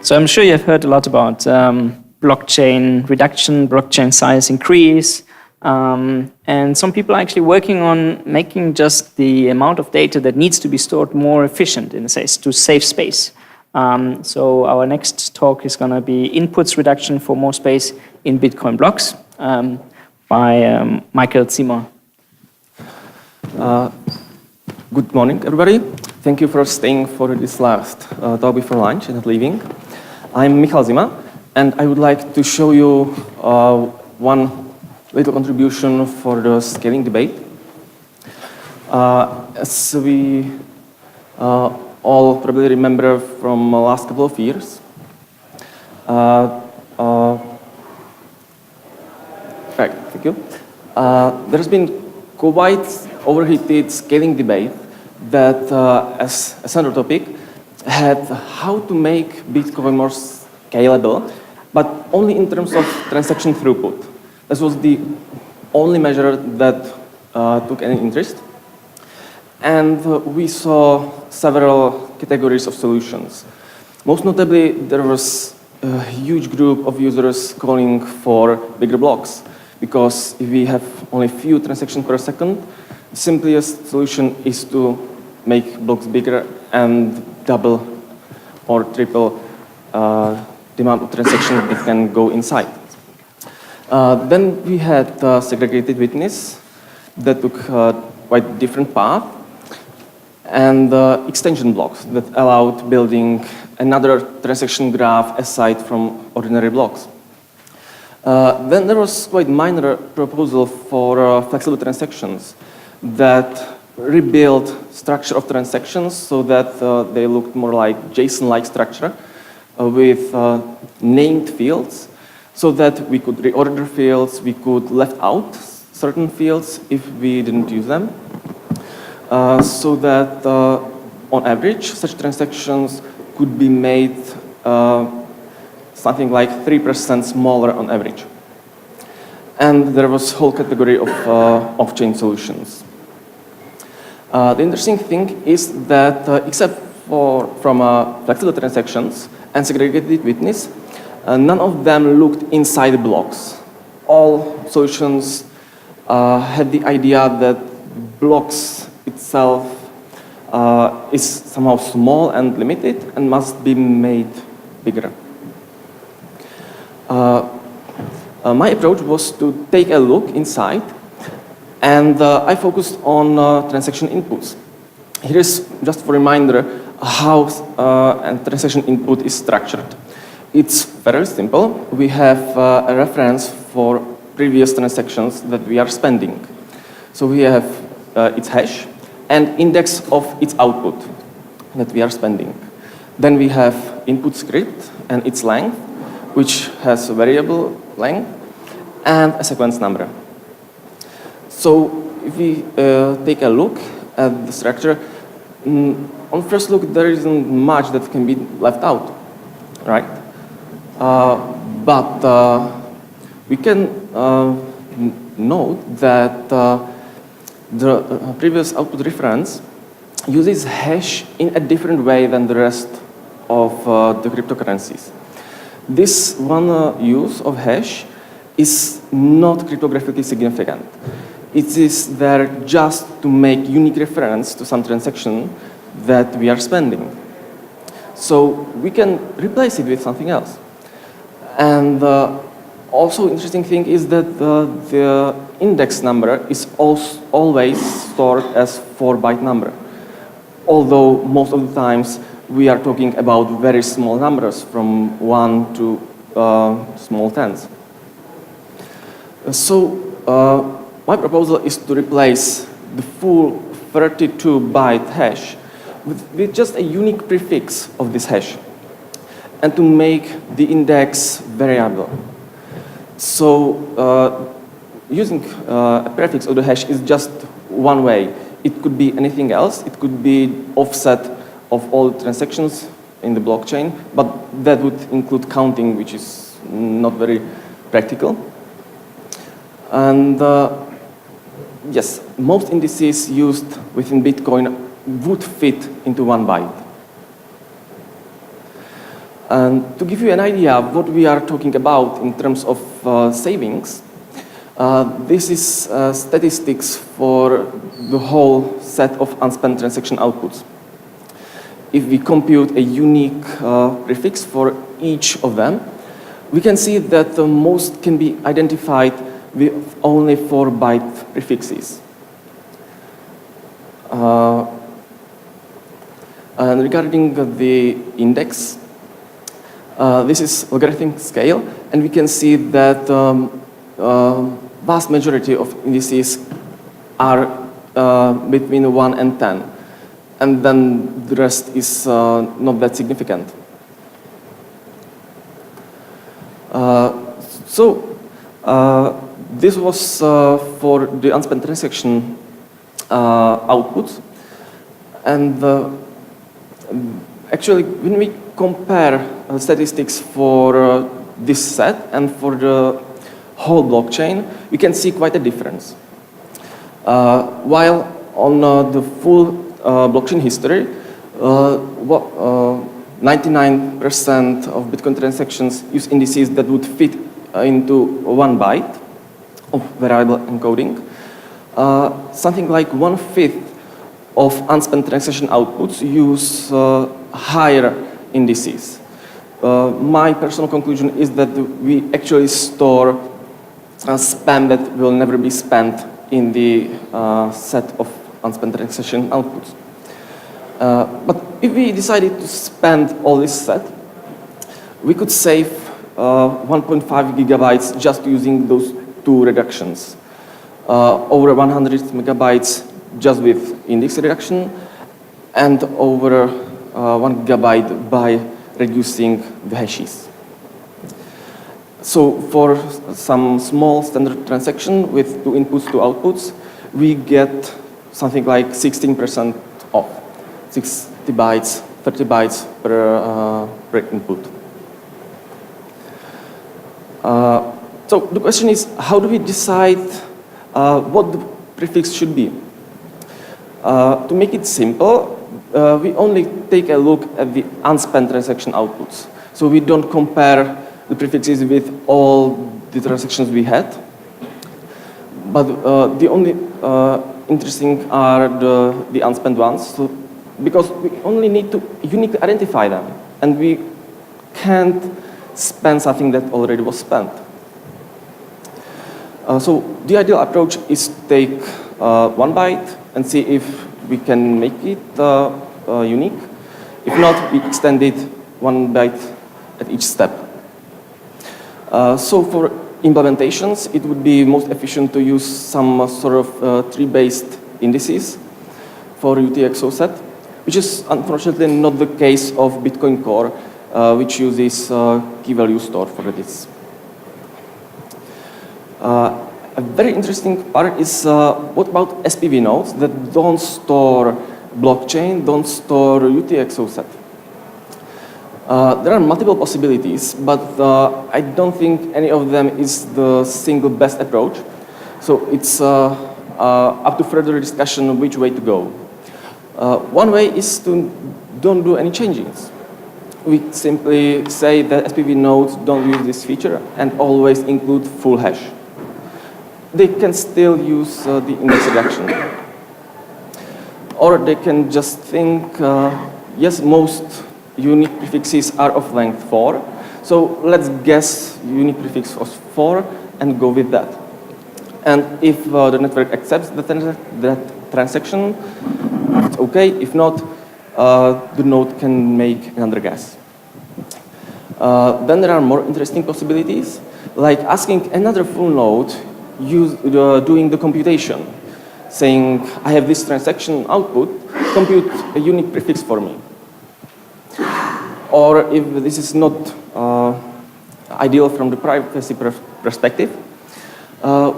So I'm sure you've heard a lot about blockchain reduction, blockchain size increase, and some people are actually working on making just the amount of data that needs to be stored more efficient, in a sense, to save space. So our next talk is going to be inputs reduction for more space in Bitcoin blocks by Michael Zimmer. Good morning, everybody. Thank you for staying for this last talk before lunch and not leaving. I'm Michal Zima, and I would like to show you one little contribution for the scaling debate. As we all probably remember from the last couple of years, thank you. There's been quite overheated scaling debate that, as a central topic, had how to make Bitcoin more scalable, but only in terms of transaction throughput. This was the only measure that took any interest. And we saw several categories of solutions. Most notably, there was a huge group of users calling for bigger blocks, because if we have only few transactions per second, the simplest solution is to make blocks bigger and double or triple the amount of transactions that can go inside. Then we had segregated witness that took quite different path, and extension blocks that allowed building another transaction graph aside from ordinary blocks. Then there was quite minor proposal for flexible transactions that rebuild structure of transactions so that they looked more like JSON-like structure with named fields, so that we could reorder fields, we could left out certain fields if we didn't use them, so that on average such transactions could be made something like 3% smaller on average. And there was a whole category of off-chain solutions. The interesting thing is that except from flexible transactions and segregated witness, none of them looked inside blocks. All solutions had the idea that blocks itself is somehow small and limited and must be made bigger. My approach was to take a look inside, and I focused on transaction inputs. Here is just a reminder how a transaction input is structured. It's very simple. We have a reference for previous transactions that we are spending. So we have its hash and index of its output that we are spending. Then we have input script and its length, which has a variable length, and a sequence number. So if we take a look at the structure, on first look there isn't much that can be left out, right? But we can note that the previous output reference uses hash in a different way than the rest of the cryptocurrencies. This one use of hash is not cryptographically significant. It is there just to make unique reference to some transaction that we are spending. So we can replace it with something else. And also interesting thing is that the index number is always stored as 4-byte number. Although most of the times we are talking about very small numbers from 1 to small tens. So my proposal is to replace the full 32-byte hash with just a unique prefix of this hash, and to make the index variable. So using a prefix of the hash is just one way. It could be anything else. It could be offset of all transactions in the blockchain, but that would include counting, which is not very practical. And yes, most indices used within Bitcoin would fit into 1 byte. And to give you an idea of what we are talking about in terms of savings, this is statistics for the whole set of unspent transaction outputs. If we compute a unique prefix for each of them, we can see that most can be identified with only 4-byte prefixes. And regarding the index, this is logarithmic scale, and we can see that vast majority of indices are between 1 and 10, and then the rest is not that significant. This was for the unspent transaction output, and actually when we compare statistics for this set and for the whole blockchain, we can see quite a difference. While on the full blockchain history, 99% of Bitcoin transactions use indices that would fit into 1 byte of variable encoding. Something like 1/5 of unspent transaction outputs use higher indices. My personal conclusion is that we actually store spam that will never be spent in the set of unspent transaction outputs. But if we decided to spend all this set, we could save 1.5 gigabytes just using those two reductions. Over 100 megabytes just with index reduction, and over 1 gigabyte by reducing the hashes. So for some small standard transaction with 2 inputs, 2 outputs, we get something like 16% off, 60 bytes, 30 bytes per input. So the question is, how do we decide what the prefix should be? To make it simple, we only take a look at the unspent transaction outputs. So we don't compare the prefixes with all the transactions we had. But the only interesting are the unspent ones, so, because we only need to uniquely identify them, and we can't spend something that already was spent. So the ideal approach is to take 1 byte and see if we can make it unique. If not, we extend it 1 byte at each step. So for implementations, it would be most efficient to use some sort of tree-based indices for UTXO set, which is unfortunately not the case of Bitcoin Core, which uses key value store for this. A very interesting part is what about SPV nodes that don't store blockchain, don't store UTXO set? There are multiple possibilities, but I don't think any of them is the single best approach. So it's up to further discussion which way to go. One way is to don't do any changes. We simply say that SPV nodes don't use this feature and always include full hash. They can still use the index reduction. Or they can just think, yes, most unique prefixes are of length 4, so let's guess unique prefix was 4 and go with that. And if the network accepts that transaction, it's okay. If not, the node can make another guess. Then there are more interesting possibilities, like asking another full node doing the computation, saying, I have this transaction output, compute a unique prefix for me. Or if this is not ideal from the privacy perspective,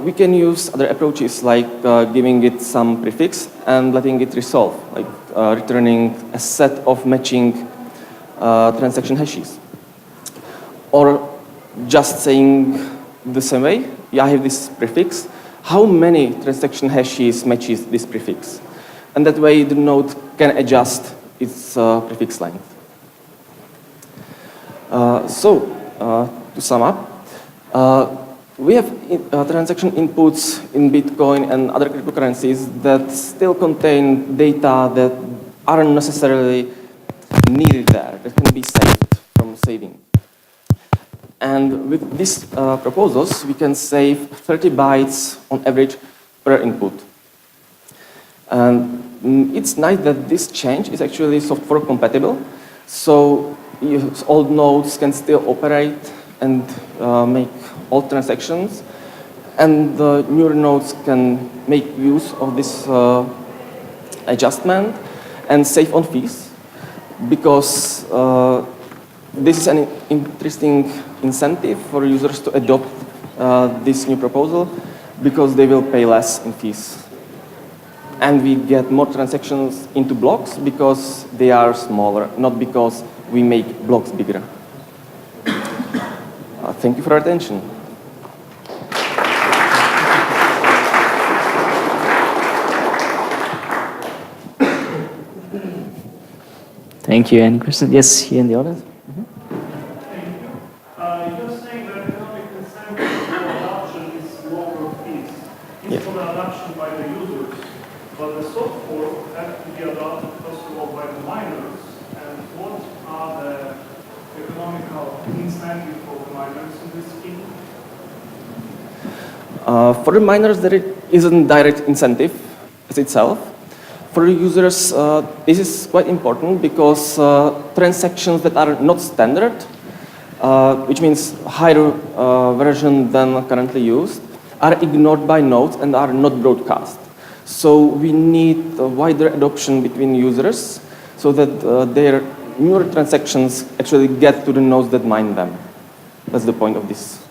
we can use other approaches like giving it some prefix and letting it resolve, like returning a set of matching transaction hashes. Or just saying the same way, yeah, I have this prefix, how many transaction hashes matches this prefix? And that way the node can adjust its prefix length. To sum up, we have transaction inputs in Bitcoin and other cryptocurrencies that still contain data that aren't necessarily needed there, that can be saved from saving. And with these proposals, we can save 30 bytes on average per input. And it's nice that this change is actually software compatible, so old nodes can still operate and make all transactions, and the newer nodes can make use of this adjustment and save on fees, because this is an interesting incentive for users to adopt this new proposal, because they will pay less in fees. And we get more transactions into blocks because they are smaller, not because we make blocks bigger. Thank you for your attention. Thank you. Any questions? Yes, here in the audience. You're saying that economic incentive for adoption is lower fees. It's for the adoption by the users, but the software has to be adopted first of all by the miners. And what are the economical incentives for the miners in this scheme? For the miners, there isn't direct incentive as itself. For users, this is quite important because transactions that are not standard, which means higher version than currently used, are ignored by nodes and are not broadcast. So we need a wider adoption between users so that their newer transactions actually get to the nodes that mine them. That's the point of this.